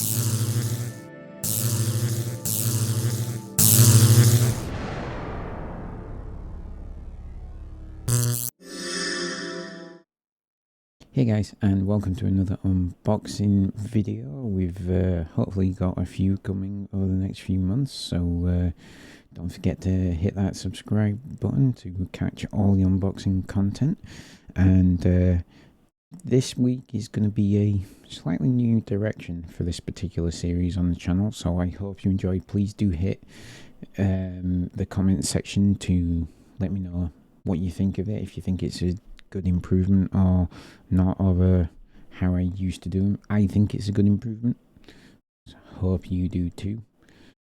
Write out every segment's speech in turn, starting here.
Hey guys, and welcome to another unboxing video. We've hopefully got a few coming over the next few months, so don't forget to hit that subscribe button to catch all the unboxing content. And this week is going to be a slightly new direction for this particular series on the channel, so I hope you enjoy. Please do hit the comment section to let me know what you think of it, if you think it's a good improvement or not over how I used to do them. I think it's a good improvement, so hope you do too.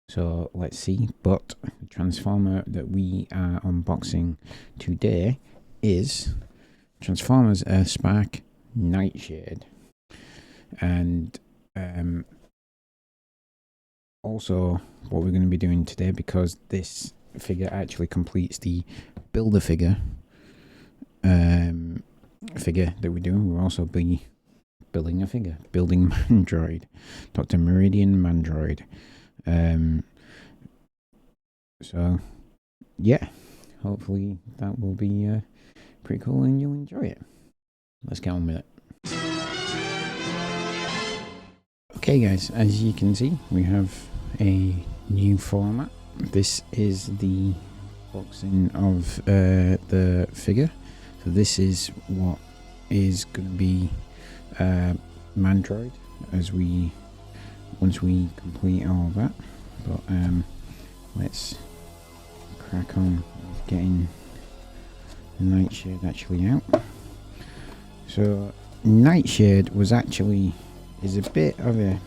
So let's see. But the transformer that we are unboxing today is Transformers EarthSpark Nightshade, and also what we're going to be doing today, because this figure actually completes the builder figure that we're doing. We'll also be building a figure, building Mandroid, Dr. Meridian Mandroid. So yeah, hopefully that will be pretty cool and you'll enjoy it. Let's get on with it. Okay guys, as you can see, we have a new format. This is the boxing of the figure. So this is what is going to be Mandroid once we complete all of that. But let's crack on with getting the Nightshade actually out. So Nightshade is a bit of a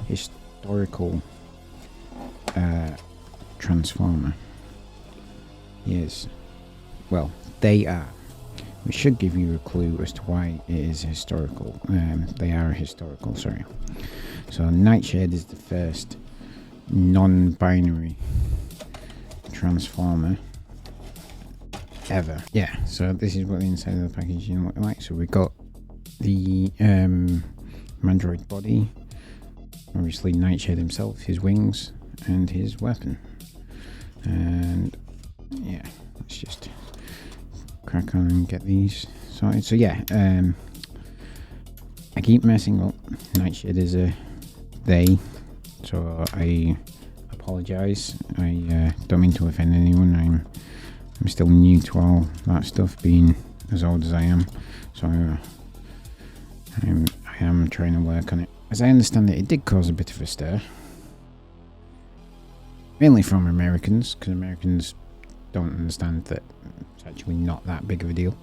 historical transformer. Yes, well, they are. We should give you a clue as to why it is historical. They are historical, sorry. So Nightshade is the first non-binary transformer ever. Yeah, so this is what the inside of the packaging looks like. So we've got the Mandroid body, obviously Nightshade himself, his wings, and his weapon. And yeah, let's just crack on and get these sorted. So yeah, I keep messing up. Nightshade is a they, so I apologize. I don't mean to offend anyone. I'm still new to all that stuff, being as old as I am, so I am trying to work on it. As I understand it, it did cause a bit of a stir, mainly from Americans, because Americans don't understand that it's actually not that big of a deal.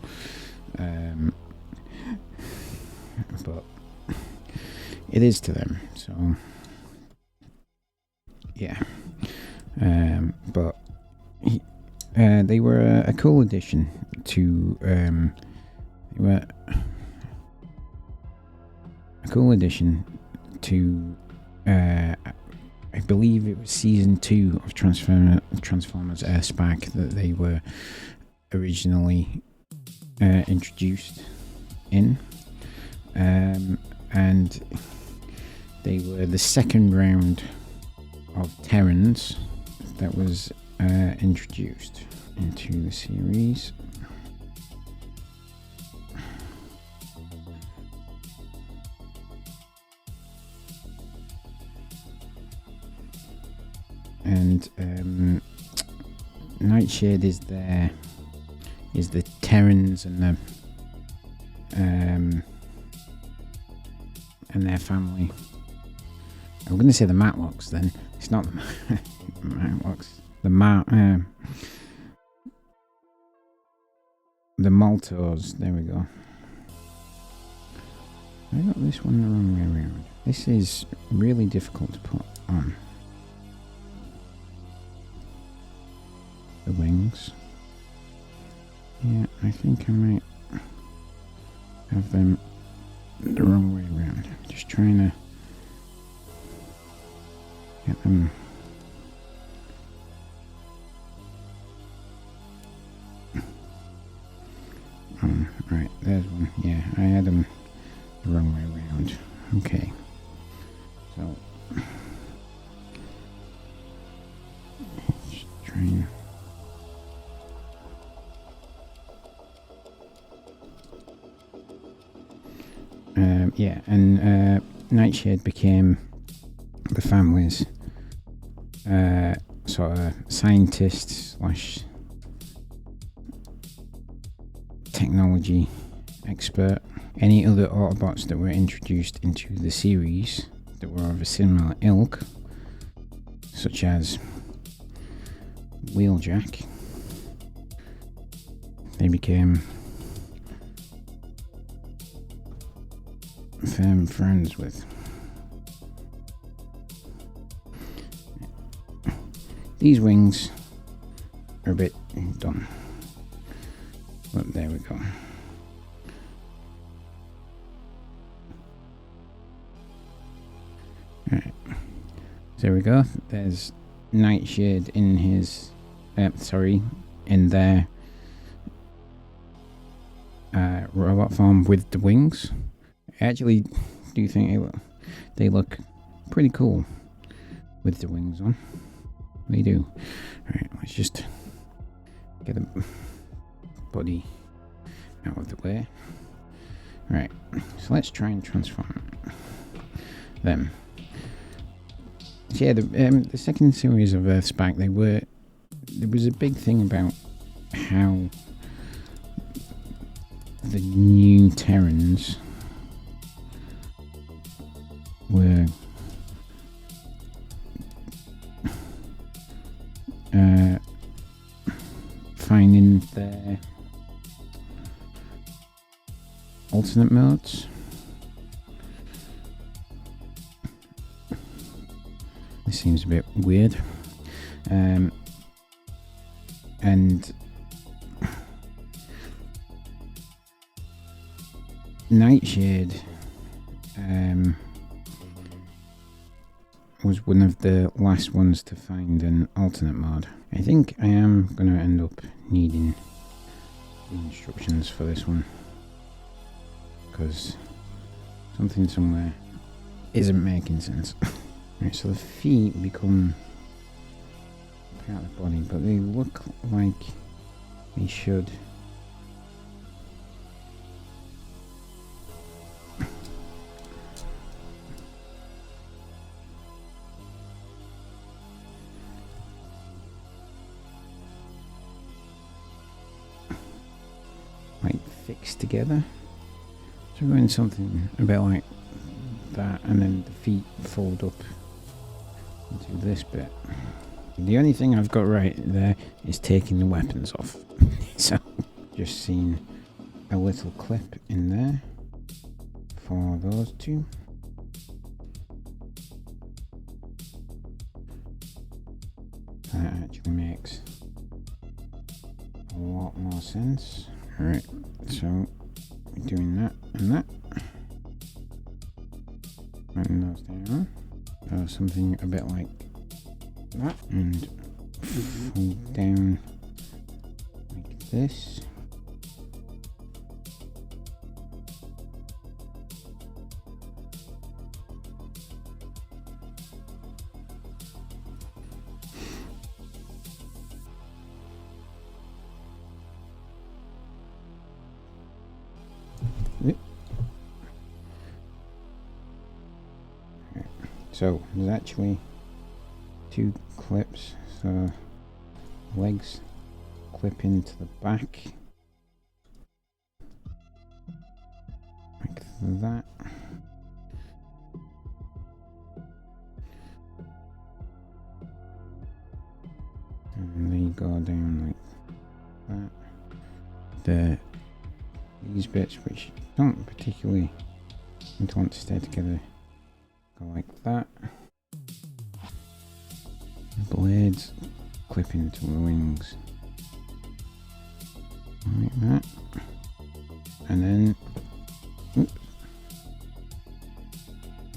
But it is to them, so yeah. But they were a cool addition to I believe it was season 2 of Transformers EarthSpark that they were originally introduced in, and they were the second round of Terrans that was introduced into the series. And Nightshade is the Terrans and their family. I'm going to say the Matlocks then. It's not the Matlocks. The Maltos. There we go. I got this one the wrong way around. This is really difficult to put on. The wings. Yeah, I think I might have them the wrong way around. Just trying to get them. Right, there's one. Yeah, I had them the wrong way around. Okay. So just trying. Yeah, and Nightshade became the family's sort of scientist slash technology expert. Any other Autobots that were introduced into the series that were of a similar ilk, such as Wheeljack, they became firm friends with. These wings are a bit done, but there we go. Alright, so there we go. There's Nightshade in his, in their robot form with the wings. I actually do think they look pretty cool with the wings on. They do. Alright, let's just get the body out of the way. Right, so let's try and transform them. So yeah, the second series of EarthSpark, there was a big thing about how the new Terrans were finding their alternate modes. This seems a bit weird. And Nightshade was one of the last ones to find an alternate mod. I think I am going to end up needing the instructions for this one, because something somewhere isn't making sense. Right, so the feet become part of the body, but they look like they should. Like fixed together. So we're going something a bit like that, and then the feet fold up into this bit. The only thing I've got right there is taking the weapons off. So just seen a little clip in there for those two. That actually makes a lot more sense. Alright, so we're doing that and that. Writing those down. Something a bit like that, and fold down like this. So there's actually two clips, so legs clip into the back like that. And they go down like that. These bits, which don't particularly want to stay together, go like that. Blades clip into the wings like that, and then oops,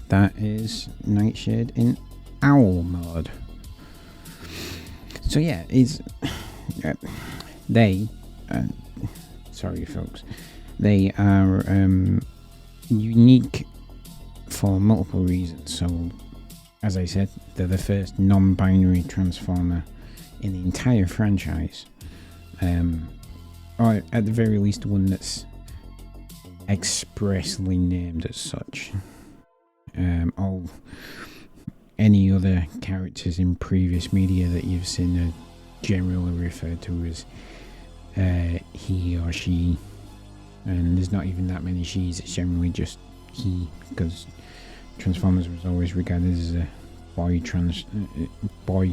that is Nightshade in owl mode. So yeah, it's sorry folks, they are unique for multiple reasons. So as I said, they're the first non-binary Transformer in the entire franchise. Or at the very least one that's expressly named as such. All any other characters in previous media that you've seen are generally referred to as he or she, and there's not even that many she's, it's generally just he, because Transformers was always regarded as a boy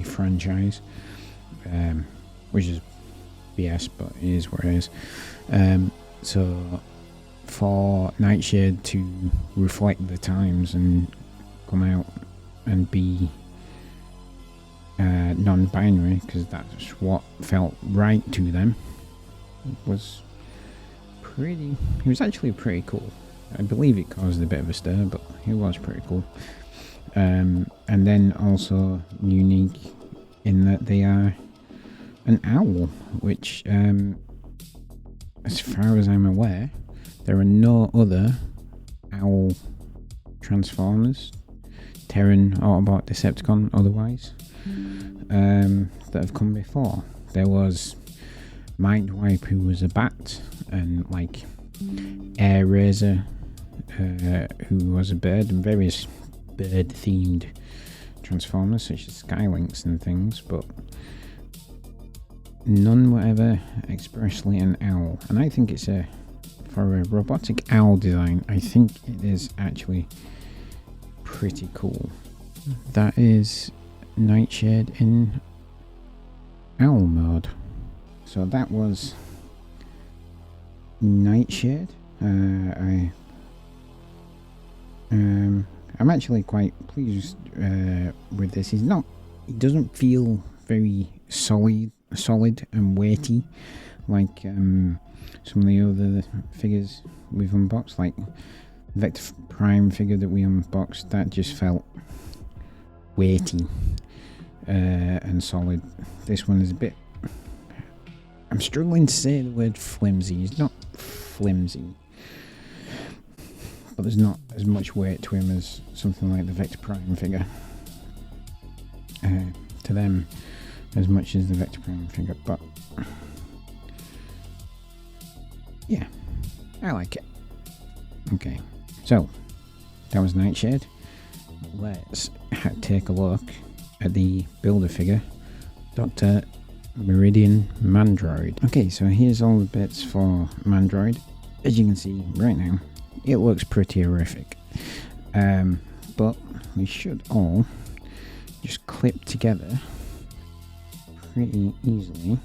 franchise, which is BS, but it is what it is. So for Nightshade to reflect the times and come out and be non-binary, because that's what felt right to them, was actually pretty cool. I believe it caused a bit of a stir, but it was pretty cool. And then also unique in that they are an owl, which as far as I'm aware, there are no other owl Transformers, Terran, Autobot, Decepticon, otherwise, that have come before. There was Mindwipe, who was a bat, and like Air Razor, who was a bird, and various bird-themed Transformers such as Skylinks and things, but none were ever expressly an owl. And I think it's for a robotic owl design, I think it is actually pretty cool. That is Nightshade in owl mode. So that was Nightshade. I'm actually quite pleased with this. He doesn't feel very solid and weighty like some of the other figures we've unboxed, like Vector Prime figure that we unboxed. That just felt weighty and solid. This one is a bit, I'm struggling to say the word flimsy. He's not flimsy, but there's not as much weight to him as something like the Vector Prime figure. To them, as much as the Vector Prime figure, but yeah, I like it. Okay, so that was Nightshade. Let's take a look at the builder figure, Dr. Meridian Mandroid. Okay, so here's all the bits for Mandroid. As you can see right now, it looks pretty horrific, but they should all just clip together pretty easily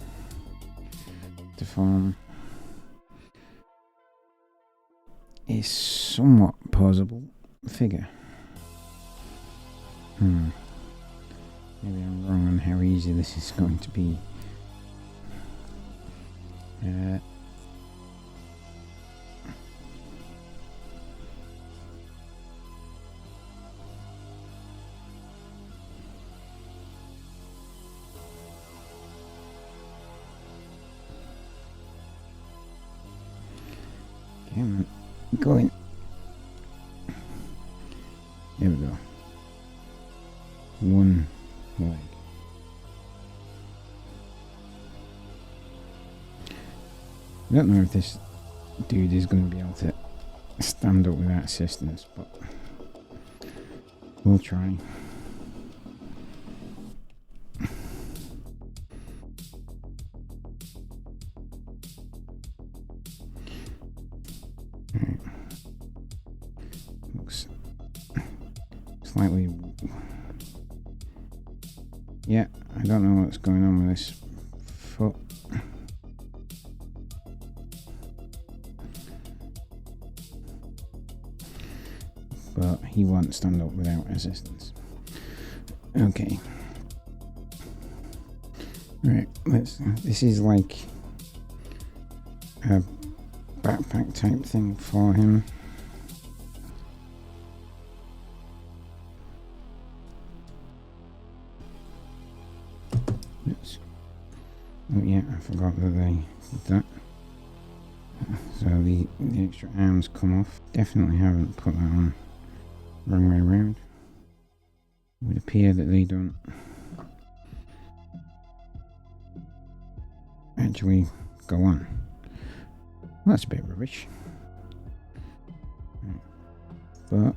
to form a somewhat posable figure. Maybe I'm wrong on how easy this is going to be. Okay, I'm going. There we go. One leg. I don't know if this dude is going to be able to stand up without assistance, but we'll try. Right. Looks slightly. Yeah, I don't know what's going on with this foot. But he won't stand up without assistance. Okay. Right, this is like a backpack type thing for him. Oh yeah, I forgot that they did that. So the extra arms come off. Definitely haven't put that on wrong way around. Would appear that they don't actually go on. Well, that's a bit rubbish. But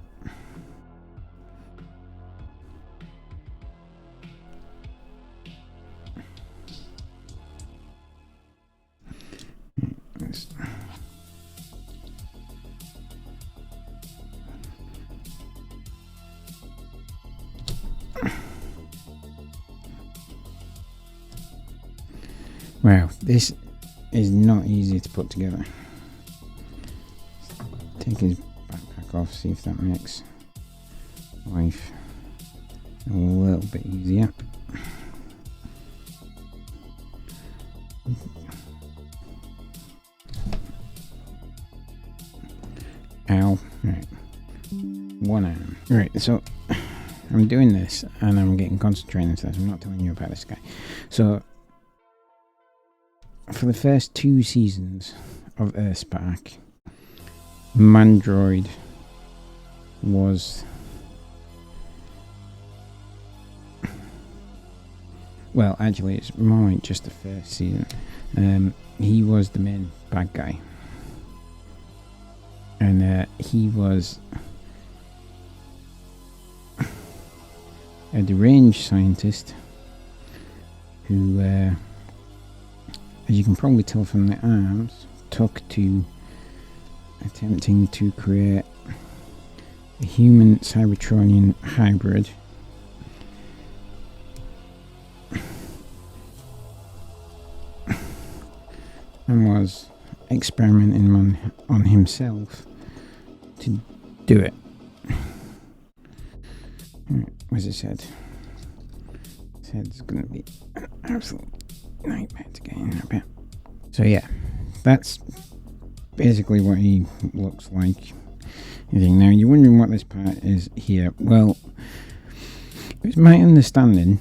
wow, this is not easy to put together. Take his backpack off, see if that makes life a little bit easier. Ow. Right. One arm. Right, so I'm doing this and I'm getting concentrated into this. I'm not telling you about this guy. So for the first 2 seasons of EarthSpark, Mandroid was, well, actually it's more like just the first season. He was the main bad guy, and he was a deranged scientist who, as you can probably tell from the arms, took to attempting to create a human Cybertronian hybrid and was experimenting on himself to do it. As it said, it's going to be an absolute nightmare to get in a bit. So yeah, that's basically what he looks like. Now you're wondering what this part is here. Well, it's my understanding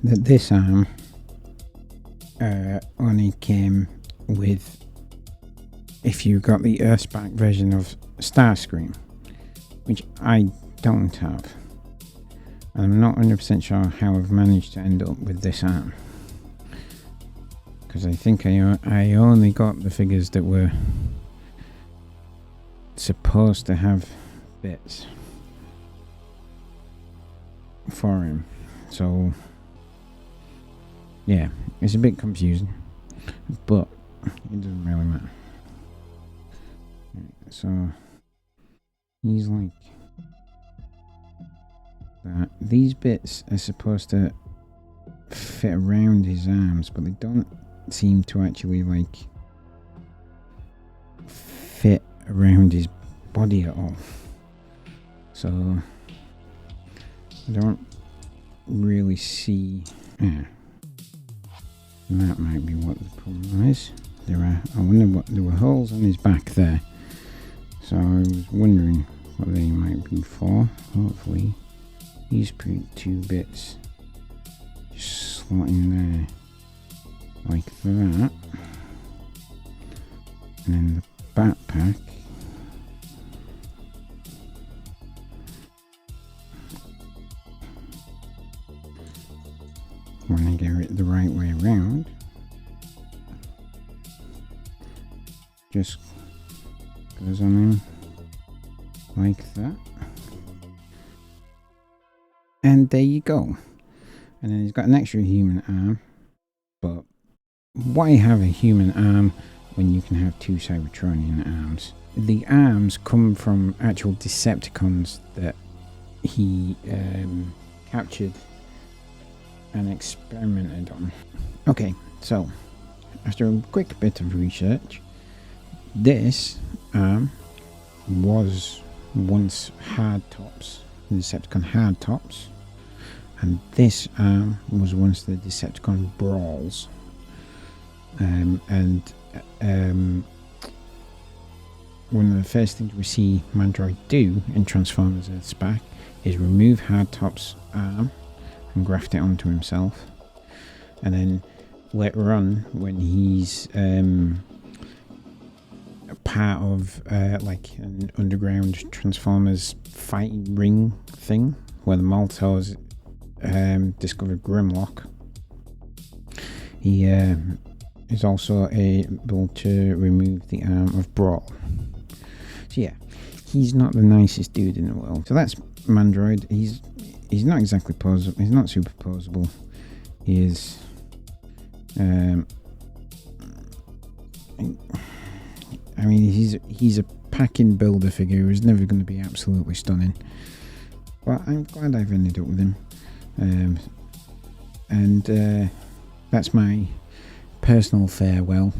that this arm only came with, if you got the EarthSpark version of Starscream, which I don't have, and I'm not 100% sure how I've managed to end up with this arm, because I think I only got the figures that were supposed to have bits for him. So yeah, it's a bit confusing, but it doesn't really matter. So he's like that. These bits are supposed to fit around his arms, but they don't seem to actually like fit around his body at all. So I don't really see. Yeah, that might be what the problem is. I wonder what there were holes on his back there. So I was wondering what they might be for. Hopefully these 2 bits just slot in there like that, and then the backpack when I get it the right way around just goes on in like that, and there you go. And then he's got an extra human arm, but why have a human arm when you can have 2 Cybertronian arms? The arms come from actual Decepticons that he captured and experimented on. Okay, so after a quick bit of research, this arm was once hardtops, the Decepticon hardtops, and this arm was once the Decepticon brawls. One of the first things we see Mandroid do in Transformers EarthSpark is remove Hardtop's arm and graft it onto himself, and then later on when he's part of like an underground Transformers fighting ring thing, where the Maltose discovered Grimlock, he is also able to remove the arm of Brawl. So yeah, he's not the nicest dude in the world. So that's Mandroid. He's not exactly posable. He's not super posable. He is I mean, he's a packing builder figure who's never going to be absolutely stunning. But I'm glad I've ended up with him. And that's my personal farewell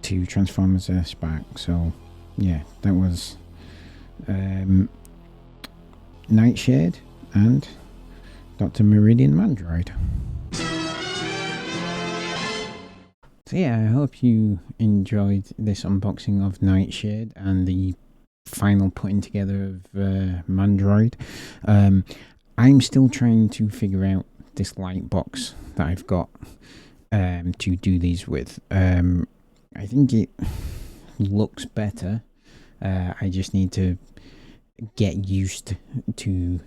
to Transformers EarthSpark. So yeah, that was Nightshade and Dr. Meridian Mandroid. So yeah, I hope you enjoyed this unboxing of Nightshade and the final putting together of Mandroid. I'm still trying to figure out this light box that I've got to do these with. I think it looks better. I just need to get used to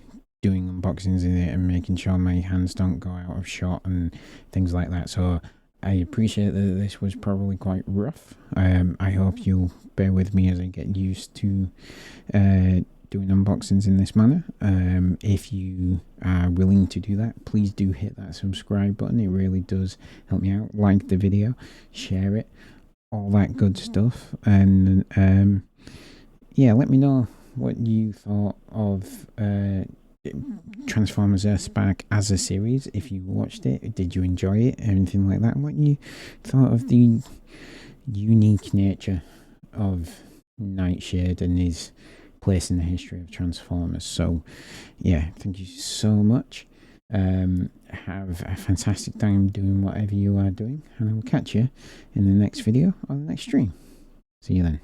doing unboxings in it and making sure my hands don't go out of shot and things like that. So I appreciate that this was probably quite rough. I hope you'll bear with me as I get used to doing unboxings in this manner. If you are willing to do that, please do hit that subscribe button. It really does help me out. Like the video, share it, all that good stuff. And yeah, let me know what you thought of Transformers EarthSpark as a series. If you watched it, did you enjoy it, anything like that, and what you thought of the unique nature of Nightshade and his place in the history of Transformers. So yeah, thank you so much. Have a fantastic time doing whatever you are doing, and I will catch you in the next video or the next stream. See you then.